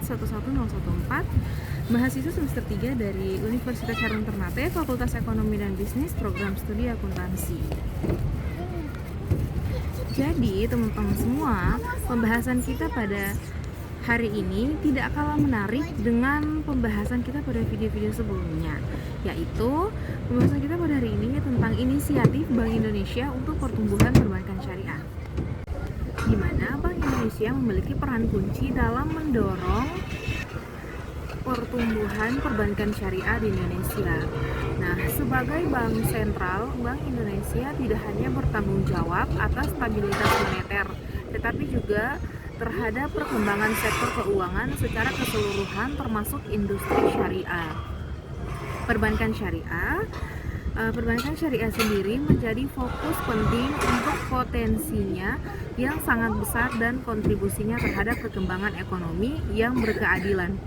11014, mahasiswa semester 3 dari Universitas Harun Ternate, Fakultas Ekonomi dan Bisnis, Program Studi Akuntansi. Jadi, teman-teman semua, pembahasan kita pada hari ini tidak kalah menarik dengan pembahasan kita pada video-video sebelumnya, yaitu pembahasan kita pada hari ini tentang inisiatif Bank Indonesia untuk pertumbuhan perbankan syariah, di mana Bank Indonesia memiliki peran kunci dalam mendorong pertumbuhan perbankan syariah di Indonesia. Nah, sebagai bank sentral, Bank Indonesia tidak hanya bertanggung jawab atas stabilitas moneter, tetapi juga terhadap perkembangan sektor keuangan secara keseluruhan termasuk industri syariah. Perbankan syariah sendiri menjadi fokus penting untuk potensinya yang sangat besar dan kontribusinya terhadap perkembangan ekonomi yang berkeadilan.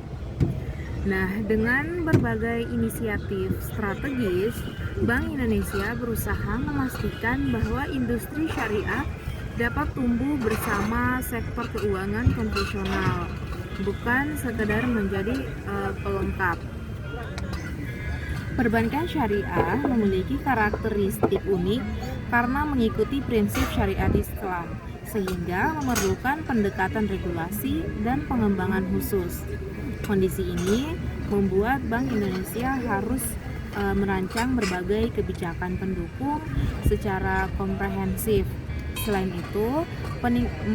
Nah, dengan berbagai inisiatif strategis, Bank Indonesia berusaha memastikan bahwa industri syariah dapat tumbuh bersama sektor keuangan konvensional, bukan sekedar menjadi pelengkap. Perbankan syariah memiliki karakteristik unik karena mengikuti prinsip syariat Islam, sehingga memerlukan pendekatan regulasi dan pengembangan khusus. Kondisi ini membuat Bank Indonesia harus merancang berbagai kebijakan pendukung secara komprehensif. Selain itu,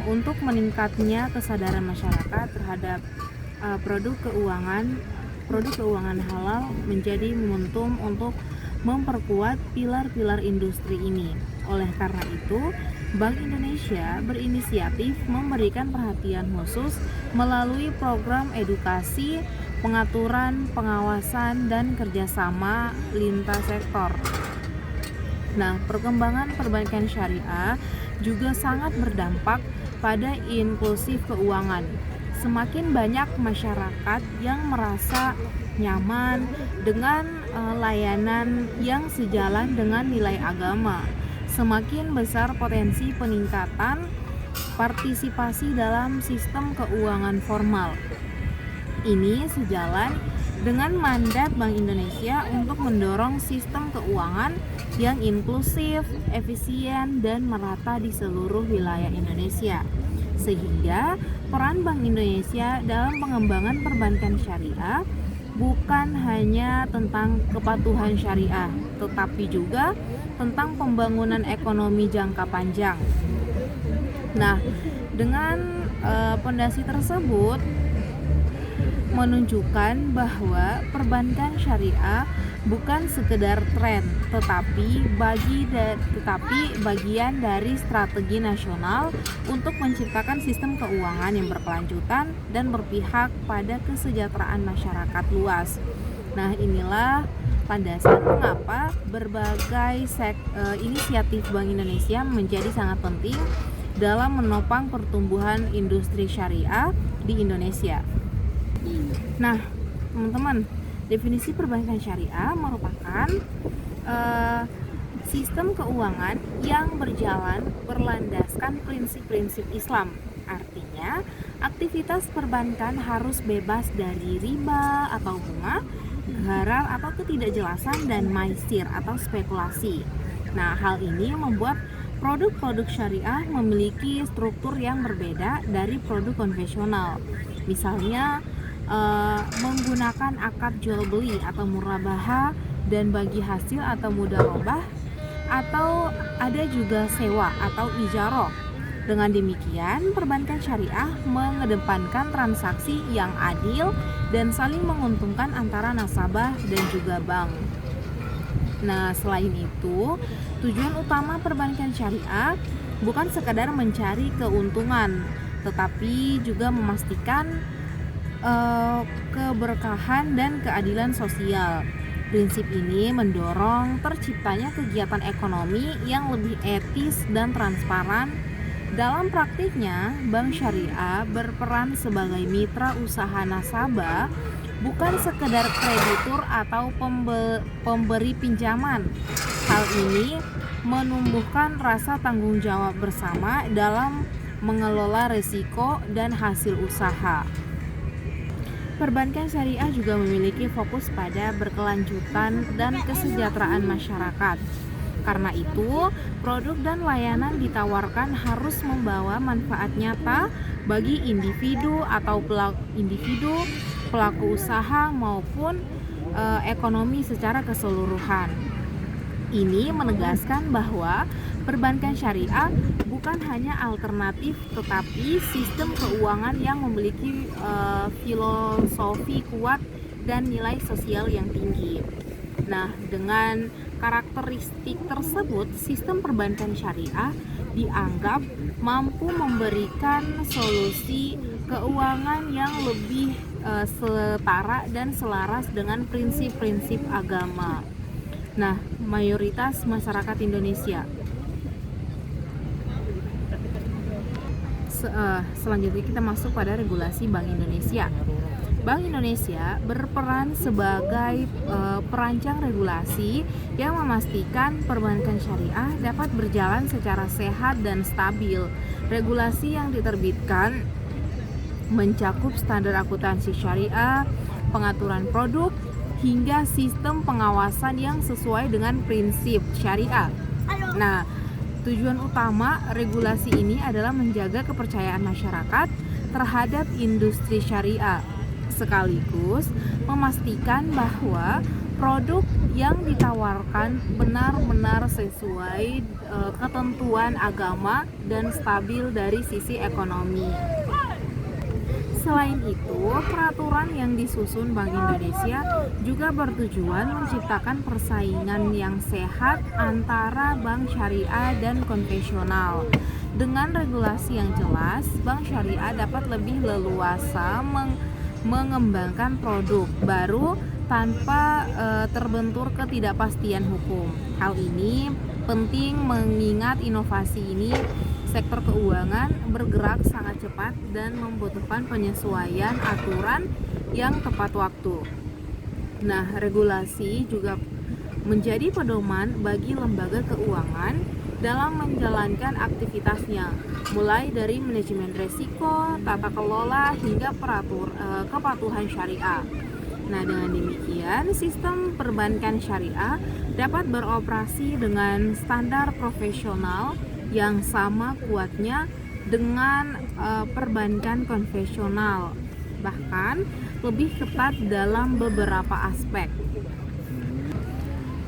untuk meningkatnya kesadaran masyarakat terhadap produk keuangan halal menjadi momentum untuk memperkuat pilar-pilar industri ini. Oleh karena itu, Bank Indonesia berinisiatif memberikan perhatian khusus melalui program edukasi, pengaturan, pengawasan, dan kerjasama lintas sektor. Nah, perkembangan perbankan syariah juga sangat berdampak pada inklusif keuangan. Semakin banyak masyarakat yang merasa nyaman dengan layanan yang sejalan dengan nilai agama, semakin besar potensi peningkatan partisipasi dalam sistem keuangan formal. Ini sejalan dengan mandat Bank Indonesia untuk mendorong sistem keuangan yang inklusif, efisien, dan merata di seluruh wilayah Indonesia. Sehingga peran Bank Indonesia dalam pengembangan perbankan syariah bukan hanya tentang kepatuhan syariah, tetapi juga tentang pembangunan ekonomi jangka panjang. Nah, dengan pondasi tersebut menunjukkan bahwa perbankan syariah bukan sekedar tren, tetapi bagian dari strategi nasional untuk menciptakan sistem keuangan yang berkelanjutan dan berpihak pada kesejahteraan masyarakat luas. Nah, inilah landasan mengapa berbagai inisiatif Bank Indonesia menjadi sangat penting dalam menopang pertumbuhan industri syariah di Indonesia. Nah, teman-teman, definisi perbankan syariah merupakan sistem keuangan yang berlandaskan prinsip-prinsip Islam. Artinya, aktivitas perbankan harus bebas dari riba atau bunga, gharar atau ketidakjelasan, dan maisir atau spekulasi. Nah, hal ini membuat produk-produk syariah memiliki struktur yang berbeda dari produk konvensional. Misalnya, menggunakan akad jual beli atau murabaha dan bagi hasil atau mudharabah, atau ada juga sewa atau ijarah. Dengan demikian, perbankan syariah mengedepankan transaksi yang adil dan saling menguntungkan antara nasabah dan juga bank. Nah, selain itu, tujuan utama perbankan syariah bukan sekadar mencari keuntungan, tetapi juga memastikan keberkahan dan keadilan sosial. Prinsip ini mendorong terciptanya kegiatan ekonomi yang lebih etis dan transparan. Dalam praktiknya, bank syariah berperan sebagai mitra usaha nasabah, bukan sekedar kreditur atau pemberi pinjaman. Hal ini menumbuhkan rasa tanggung jawab bersama dalam mengelola risiko dan hasil usaha. Perbankan syariah juga memiliki fokus pada berkelanjutan dan kesejahteraan masyarakat. Karena itu, produk dan layanan ditawarkan harus membawa manfaat nyata bagi individu, pelaku usaha maupun ekonomi secara keseluruhan. Ini menegaskan bahwa perbankan syariah bukan hanya alternatif, tetapi sistem keuangan yang memiliki filosofi kuat dan nilai sosial yang tinggi. Nah, dengan karakteristik tersebut, sistem perbankan syariah dianggap mampu memberikan solusi keuangan yang lebih setara dan selaras dengan prinsip-prinsip agama. Nah, mayoritas masyarakat Indonesia. Selanjutnya kita masuk pada regulasi Bank Indonesia. Bank Indonesia berperan sebagai perancang regulasi yang memastikan perbankan syariah dapat berjalan secara sehat dan stabil. Regulasi yang diterbitkan mencakup standar akuntansi syariah, pengaturan produk, hingga sistem pengawasan yang sesuai dengan prinsip syariah. Nah, tujuan utama regulasi ini adalah menjaga kepercayaan masyarakat terhadap industri syariah, sekaligus memastikan bahwa produk yang ditawarkan benar-benar sesuai ketentuan agama dan stabil dari sisi ekonomi. Selain itu, peraturan yang disusun Bank Indonesia juga bertujuan menciptakan persaingan yang sehat antara bank syariah dan konvensional. Dengan regulasi yang jelas, bank syariah dapat lebih leluasa mengembangkan produk baru tanpa terbentur ketidakpastian hukum. Hal ini penting mengingat inovasi ini sektor keuangan bergerak sangat cepat dan membutuhkan penyesuaian aturan yang tepat waktu. Nah, regulasi juga menjadi pedoman bagi lembaga keuangan dalam menjalankan aktivitasnya, mulai dari manajemen risiko, tata kelola, hingga kepatuhan syariah. Nah, dengan demikian, sistem perbankan syariah dapat beroperasi dengan standar profesional yang sama kuatnya dengan perbankan konvensional, bahkan lebih ketat dalam beberapa aspek.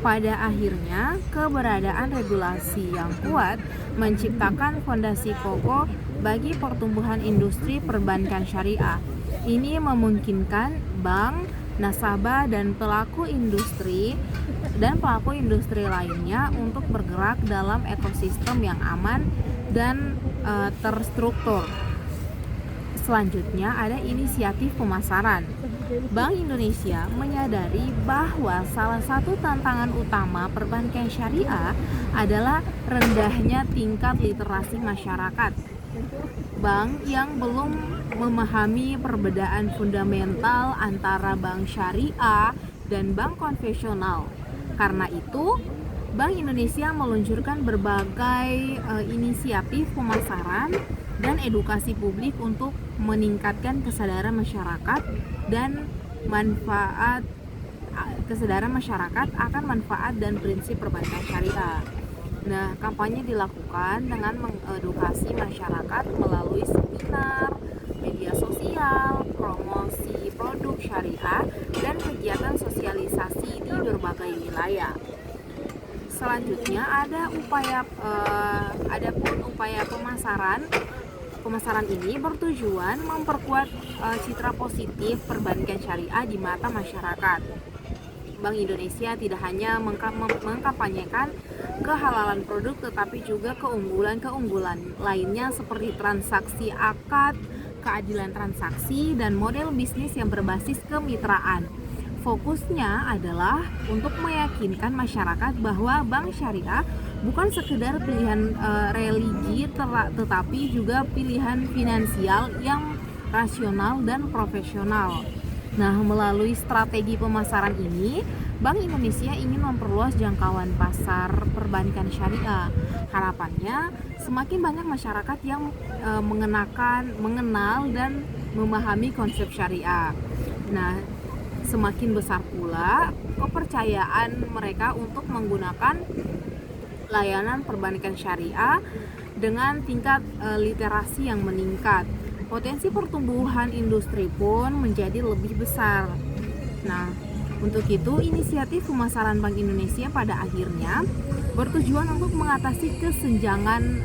Pada akhirnya, keberadaan regulasi yang kuat menciptakan fondasi kokoh bagi pertumbuhan industri perbankan syariah. Ini memungkinkan bank, nasabah, dan pelaku industri lainnya untuk bergerak dalam ekosistem yang aman dan terstruktur. Selanjutnya ada inisiatif pemasaran. Bank Indonesia menyadari bahwa salah satu tantangan utama perbankan syariah adalah rendahnya tingkat literasi masyarakat. Bank yang belum memahami perbedaan fundamental antara bank syariah dan bank konvensional. Karena itu, Bank Indonesia meluncurkan berbagai inisiatif pemasaran dan edukasi publik untuk meningkatkan kesadaran masyarakat akan manfaat dan prinsip perbankan syariah. Nah, kampanye dilakukan dengan mengedukasi masyarakat melalui seminar, media sosial, promosi produk syariah, dan kegiatan sosialisasi di berbagai wilayah. Selanjutnya ada upaya pemasaran ini bertujuan memperkuat citra positif perbankan syariah di mata masyarakat. Bank Indonesia tidak hanya mengkampanyekan kehalalan produk, tetapi juga keunggulan lainnya seperti transaksi akad, keadilan transaksi, dan model bisnis yang berbasis kemitraan. Fokusnya adalah untuk meyakinkan masyarakat bahwa bank syariah bukan sekedar pilihan religi, tetapi juga pilihan finansial yang rasional dan profesional. Nah, melalui strategi pemasaran ini, Bank Indonesia ingin memperluas jangkauan pasar perbankan syariah. Harapannya, semakin banyak masyarakat yang mengenal dan memahami konsep syariah. Nah, semakin besar pula kepercayaan mereka untuk menggunakan layanan perbankan syariah dengan tingkat literasi yang meningkat. Potensi pertumbuhan industri pun menjadi lebih besar. Nah, untuk itu inisiatif pemasaran Bank Indonesia pada akhirnya bertujuan untuk mengatasi kesenjangan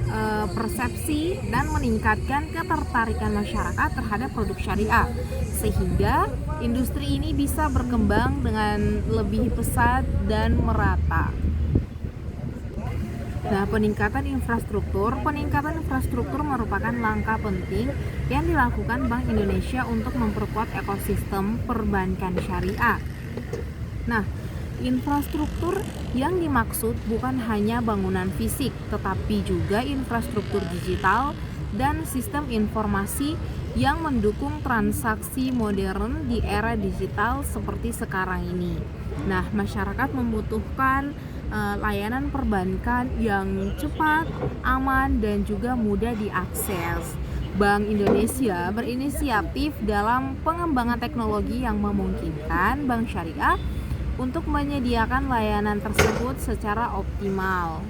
persepsi dan meningkatkan ketertarikan masyarakat terhadap produk syariah, sehingga industri ini bisa berkembang dengan lebih pesat dan merata. Nah, peningkatan infrastruktur merupakan langkah penting yang dilakukan Bank Indonesia untuk memperkuat ekosistem perbankan syariah. Nah, infrastruktur yang dimaksud bukan hanya bangunan fisik, tetapi juga infrastruktur digital dan sistem informasi yang mendukung transaksi modern di era digital seperti sekarang ini. Nah, masyarakat membutuhkan layanan perbankan yang cepat, aman, dan juga mudah diakses. Bank Indonesia berinisiatif dalam pengembangan teknologi yang memungkinkan bank syariah untuk menyediakan layanan tersebut secara optimal.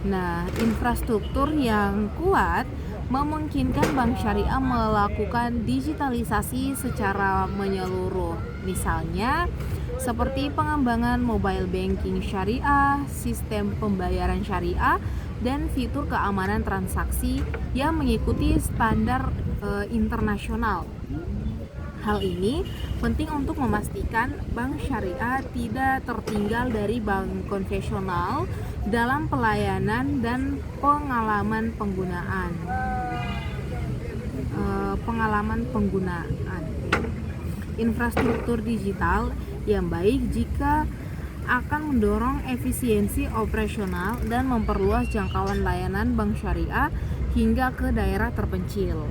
Nah, infrastruktur yang kuat memungkinkan bank syariah melakukan digitalisasi secara menyeluruh. Misalnya, seperti pengembangan mobile banking syariah, sistem pembayaran syariah, dan fitur keamanan transaksi yang mengikuti standar internasional. Hal ini penting untuk memastikan bank syariah tidak tertinggal dari bank konvensional dalam pelayanan dan pengalaman penggunaan. Infrastruktur digital yang baik jika akan mendorong efisiensi operasional dan memperluas jangkauan layanan bank syariah hingga ke daerah terpencil.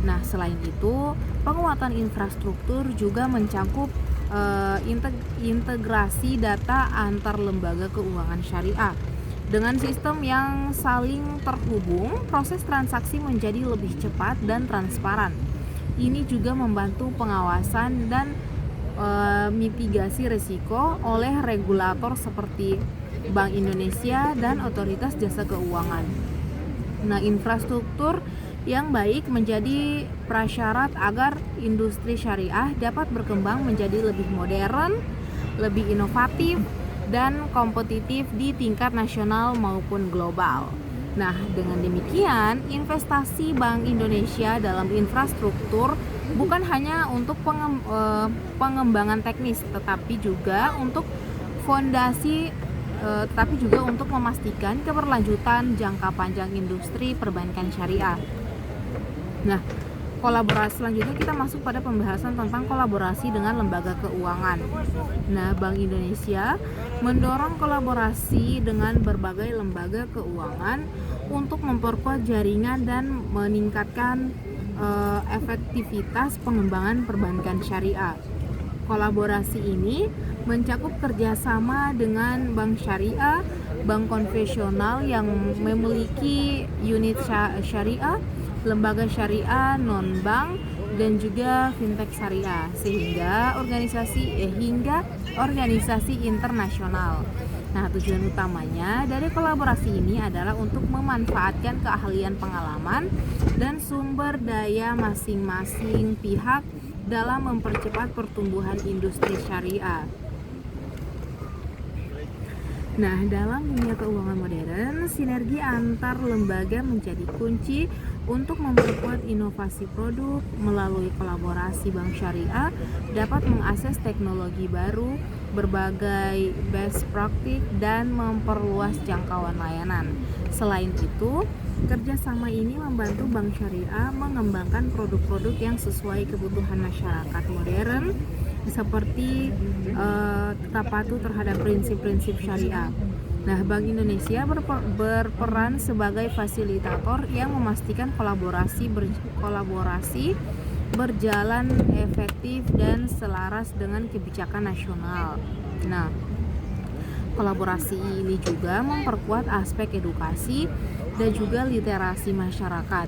Nah, selain itu, penguatan infrastruktur juga mencakup integrasi data antar lembaga keuangan syariah. Dengan sistem yang saling terhubung, proses transaksi menjadi lebih cepat dan transparan. Ini juga membantu pengawasan dan mitigasi risiko oleh regulator seperti Bank Indonesia dan Otoritas Jasa Keuangan. Nah, infrastruktur yang baik menjadi prasyarat agar industri syariah dapat berkembang menjadi lebih modern, lebih inovatif, dan kompetitif di tingkat nasional maupun global. Nah, dengan demikian, investasi Bank Indonesia dalam infrastruktur bukan hanya untuk pengembangan teknis, tetapi juga untuk untuk memastikan keberlanjutan jangka panjang industri perbankan syariah. Nah, kolaborasi selanjutnya kita masuk pada pembahasan tentang kolaborasi dengan lembaga keuangan. Nah, Bank Indonesia mendorong kolaborasi dengan berbagai lembaga keuangan untuk memperkuat jaringan dan meningkatkan efektivitas pengembangan perbankan syariah. Kolaborasi ini mencakup kerjasama dengan bank syariah, bank konvensional yang memiliki unit syariah, lembaga syariah non-bank, dan juga fintech syariah, hingga organisasi internasional. Nah, tujuan utamanya dari kolaborasi ini adalah untuk memanfaatkan keahlian, pengalaman, dan sumber daya masing-masing pihak dalam mempercepat pertumbuhan industri syariah. Nah, dalam dunia keuangan modern, sinergi antar lembaga menjadi kunci untuk memperkuat inovasi produk. Melalui kolaborasi bank syariah dapat mengakses teknologi baru, berbagai best practice, dan memperluas jangkauan layanan. Selain itu, kerjasama ini membantu bank syariah mengembangkan produk-produk yang sesuai kebutuhan masyarakat modern, seperti tetap patuh terhadap prinsip-prinsip syariah. Nah, Bank Indonesia berperan sebagai fasilitator yang memastikan kolaborasi berjalan efektif dan selaras dengan kebijakan nasional. Nah, kolaborasi ini juga memperkuat aspek edukasi dan juga literasi masyarakat.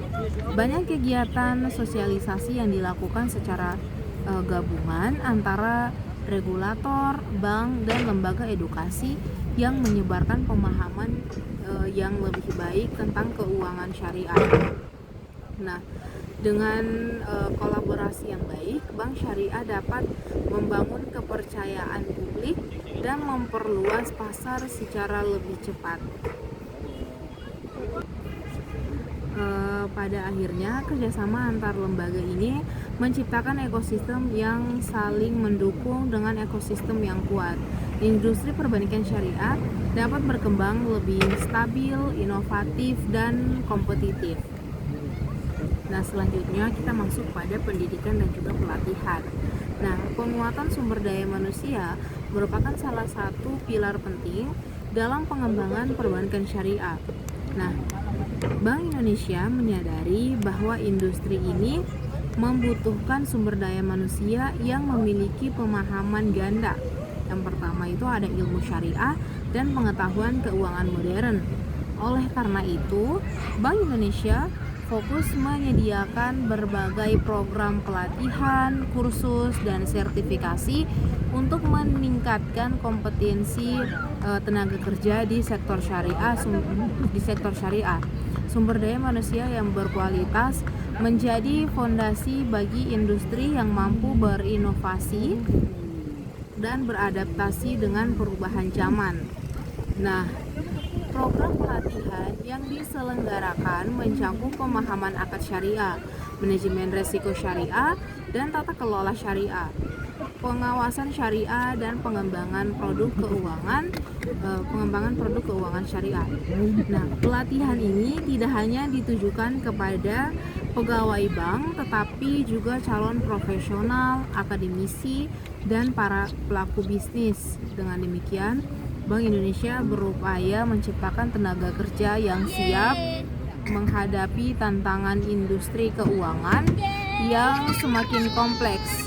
Banyak kegiatan sosialisasi yang dilakukan secara gabungan antara regulator, bank, dan lembaga edukasi yang menyebarkan pemahaman yang lebih baik tentang keuangan syariah. Nah, dengan kolaborasi yang baik, bank syariah dapat membangun kepercayaan publik dan memperluas pasar secara lebih cepat. Pada akhirnya, kerjasama antar lembaga ini menciptakan ekosistem yang saling mendukung dengan ekosistem yang kuat. Industri perbankan syariah dapat berkembang lebih stabil, inovatif, dan kompetitif. Nah, selanjutnya kita masuk pada pendidikan dan juga pelatihan. Nah, penguatan sumber daya manusia merupakan salah satu pilar penting dalam pengembangan perbankan syariah. Nah, Bank Indonesia menyadari bahwa industri ini membutuhkan sumber daya manusia yang memiliki pemahaman ganda. Yang pertama itu ada ilmu syariah dan pengetahuan keuangan modern. Oleh karena itu, Bank Indonesia fokus menyediakan berbagai program pelatihan, kursus, dan sertifikasi untuk meningkatkan kompetensi tenaga kerja di sektor syariah. Sumber daya manusia yang berkualitas menjadi fondasi bagi industri yang mampu berinovasi dan beradaptasi dengan perubahan zaman. Nah, program pelatihan yang diselenggarakan mencakup pemahaman akad syariah, manajemen risiko syariah, dan tata kelola syariah, pengawasan syariah, dan pengembangan produk keuangan syariah. Nah, pelatihan ini tidak hanya ditujukan kepada pegawai bank, tetapi juga calon profesional, akademisi, dan para pelaku bisnis. Dengan demikian, Bank Indonesia berupaya menciptakan tenaga kerja yang siap menghadapi tantangan industri keuangan yang semakin kompleks.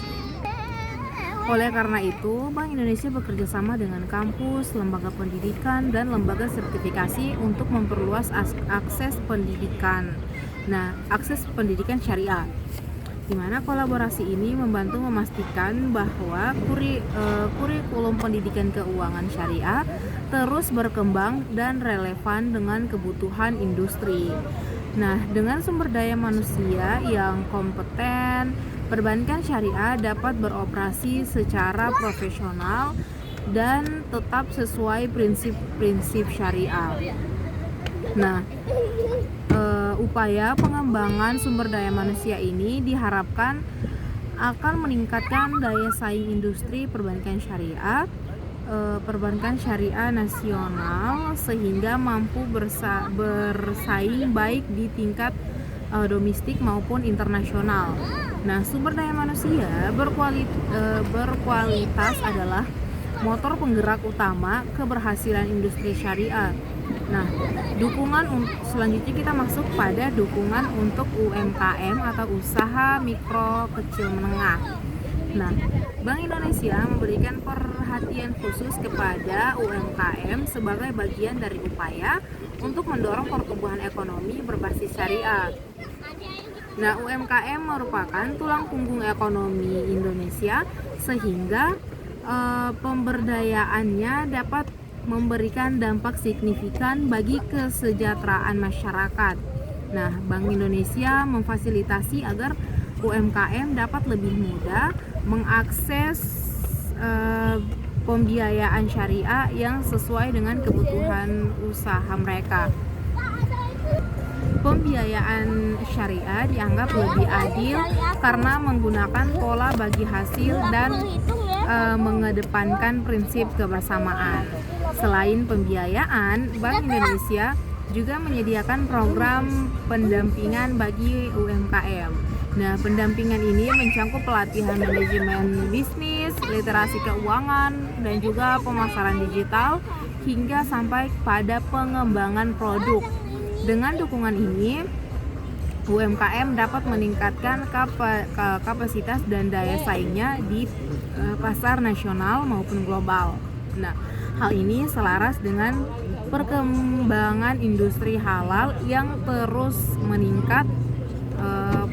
Oleh karena itu, Bank Indonesia bekerja sama dengan kampus, lembaga pendidikan, dan lembaga sertifikasi untuk memperluas akses pendidikan. Nah, akses pendidikan syariah, di mana kolaborasi ini membantu memastikan bahwa kurikulum pendidikan keuangan syariah terus berkembang dan relevan dengan kebutuhan industri. Nah, dengan sumber daya manusia yang kompeten, perbankan syariah dapat beroperasi secara profesional dan tetap sesuai prinsip-prinsip syariah. Nah, upaya pengembangan sumber daya manusia ini diharapkan akan meningkatkan daya saing industri perbankan syariah nasional sehingga mampu bersaing baik di tingkat domestik maupun internasional. Nah, sumber daya manusia berkualitas adalah motor penggerak utama keberhasilan industri syariah. Nah, selanjutnya kita masuk pada dukungan untuk UMKM atau usaha mikro kecil menengah. Nah, Bank Indonesia memberikan perhatian khusus kepada UMKM sebagai bagian dari upaya untuk mendorong pertumbuhan ekonomi berbasis syariah. Nah, UMKM merupakan tulang punggung ekonomi Indonesia sehingga pemberdayaannya dapat memberikan dampak signifikan bagi kesejahteraan masyarakat. Nah, Bank Indonesia memfasilitasi agar UMKM dapat lebih mudah mengakses pembiayaan syariah yang sesuai dengan kebutuhan usaha mereka. Pembiayaan syariah dianggap lebih adil karena menggunakan pola bagi hasil dan mengedepankan prinsip kebersamaan. Selain pembiayaan, Bank Indonesia juga menyediakan program pendampingan bagi UMKM. Nah, pendampingan ini mencakup pelatihan manajemen bisnis, literasi keuangan, dan juga pemasaran digital hingga sampai pada pengembangan produk. Dengan dukungan ini, UMKM dapat meningkatkan kapasitas dan daya saingnya di pasar nasional maupun global. Nah, hal ini selaras dengan perkembangan industri halal yang terus meningkat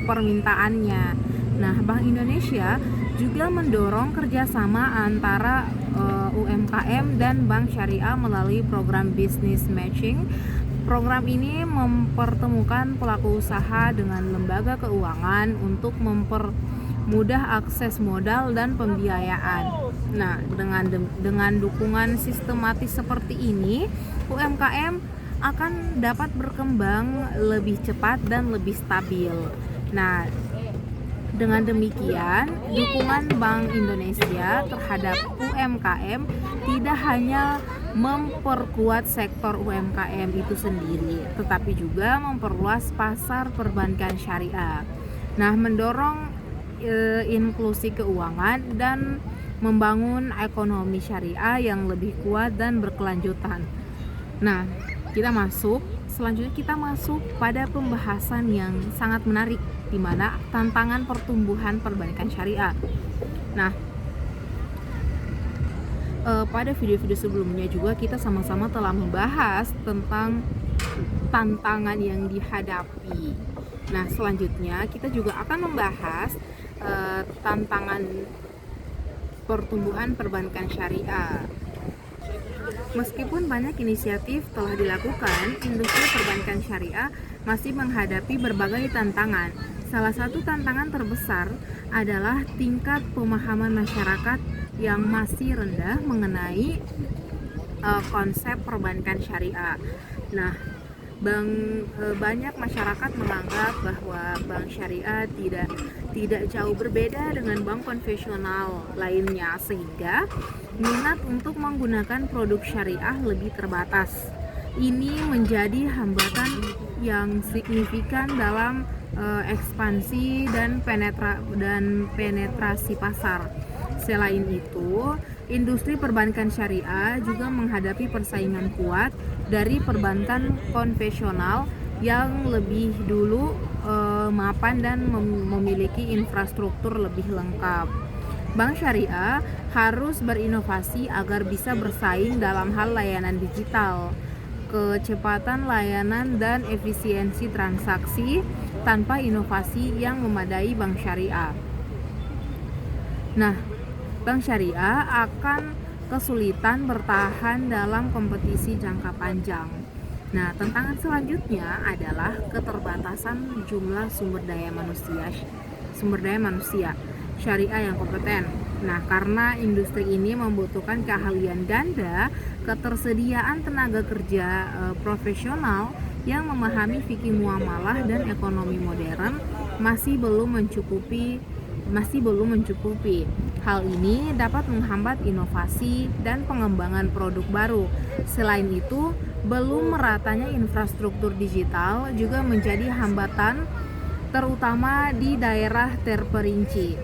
permintaannya. Nah, Bank Indonesia juga mendorong kerjasama antara UMKM dan bank syariah melalui program business matching. Program ini mempertemukan pelaku usaha dengan lembaga keuangan untuk mempermudah akses modal dan pembiayaan. Nah, dengan dukungan sistematis seperti ini, UMKM akan dapat berkembang lebih cepat dan lebih stabil. Nah, dengan demikian, dukungan Bank Indonesia terhadap UMKM tidak hanya memperkuat sektor UMKM itu sendiri, tetapi juga memperluas pasar perbankan syariah. Nah, mendorong inklusi keuangan dan membangun ekonomi syariah yang lebih kuat dan berkelanjutan. Nah, selanjutnya kita masuk pada pembahasan yang sangat menarik, di mana tantangan pertumbuhan perbankan syariah. Nah, pada video-video sebelumnya juga kita sama-sama telah membahas tentang tantangan yang dihadapi. Nah, selanjutnya kita juga akan membahas tantangan pertumbuhan perbankan syariah. Meskipun banyak inisiatif telah dilakukan, industri perbankan syariah masih menghadapi berbagai tantangan. Salah satu tantangan terbesar adalah tingkat pemahaman masyarakat yang masih rendah mengenai konsep perbankan syariah. Nah, banyak masyarakat menganggap bahwa bank syariah tidak jauh berbeda dengan bank konvensional lainnya, sehingga minat untuk menggunakan produk syariah lebih terbatas. Ini menjadi hambatan yang signifikan dalam ekspansi dan penetrasi pasar. Selain itu, industri perbankan syariah juga menghadapi persaingan kuat dari perbankan konvensional yang lebih dulu mapan dan memiliki infrastruktur lebih lengkap. Bank syariah harus berinovasi agar bisa bersaing dalam hal layanan digital, kecepatan layanan, dan efisiensi transaksi. Tanpa inovasi yang memadai bank syariah, nah, bank syariah akan kesulitan bertahan dalam kompetisi jangka panjang. Nah, tantangan selanjutnya adalah keterbatasan jumlah sumber daya manusia syariah yang kompeten. Nah, karena industri ini membutuhkan keahlian ganda, ketersediaan tenaga kerja profesional yang memahami fikih muamalah dan ekonomi modern masih belum mencukupi. Hal ini dapat menghambat inovasi dan pengembangan produk baru. Selain itu, belum meratanya infrastruktur digital juga menjadi hambatan, terutama di daerah terperinci.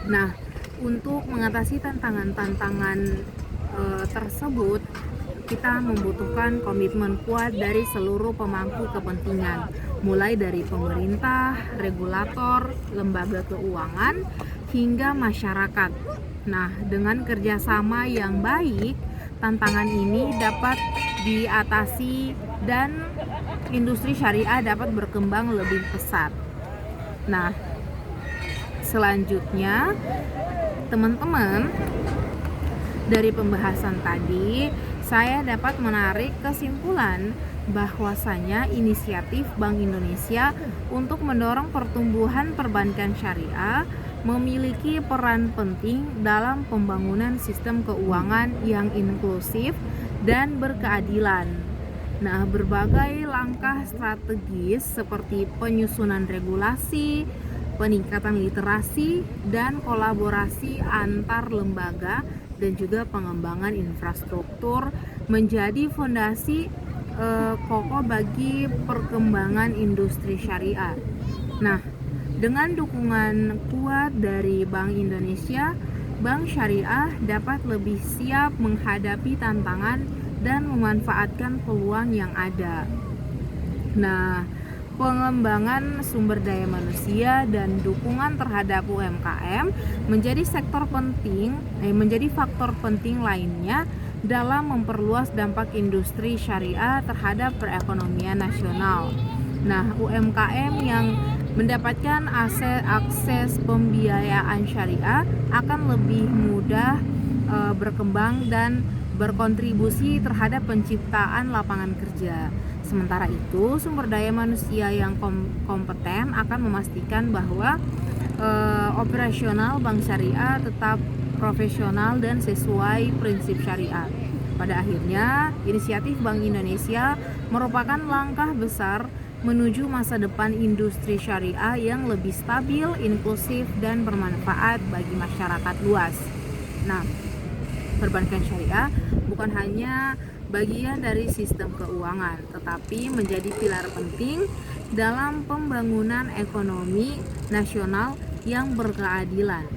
Nah, untuk mengatasi tantangan-tantangan tersebut, kita membutuhkan komitmen kuat dari seluruh pemangku kepentingan, mulai dari pemerintah, regulator, lembaga keuangan, hingga masyarakat. Nah, dengan kerjasama yang baik, tantangan ini dapat diatasi dan industri syariah dapat berkembang lebih pesat. Nah, selanjutnya, teman-teman, dari pembahasan tadi, saya dapat menarik kesimpulan bahwasanya inisiatif Bank Indonesia untuk mendorong pertumbuhan perbankan syariah memiliki peran penting dalam pembangunan sistem keuangan yang inklusif dan berkeadilan. Nah, berbagai langkah strategis seperti penyusunan regulasi, peningkatan literasi, dan kolaborasi antar lembaga dan juga pengembangan infrastruktur menjadi fondasi kokoh bagi perkembangan industri syariah. Nah, dengan dukungan kuat dari Bank Indonesia, bank syariah dapat lebih siap menghadapi tantangan dan memanfaatkan peluang yang ada. Nah, pengembangan sumber daya manusia dan dukungan terhadap UMKM menjadi faktor penting lainnya dalam memperluas dampak industri syariah terhadap perekonomian nasional. Nah, UMKM yang Mendapatkan akses pembiayaan syariah akan lebih mudah berkembang dan berkontribusi terhadap penciptaan lapangan kerja. Sementara itu, sumber daya manusia yang kompeten akan memastikan bahwa operasional bank syariah tetap profesional dan sesuai prinsip syariah. Pada akhirnya, inisiatif Bank Indonesia merupakan langkah besar menuju masa depan industri syariah yang lebih stabil, inklusif, dan bermanfaat bagi masyarakat luas. Nah, perbankan syariah bukan hanya bagian dari sistem keuangan, tetapi menjadi pilar penting dalam pembangunan ekonomi nasional yang berkeadilan.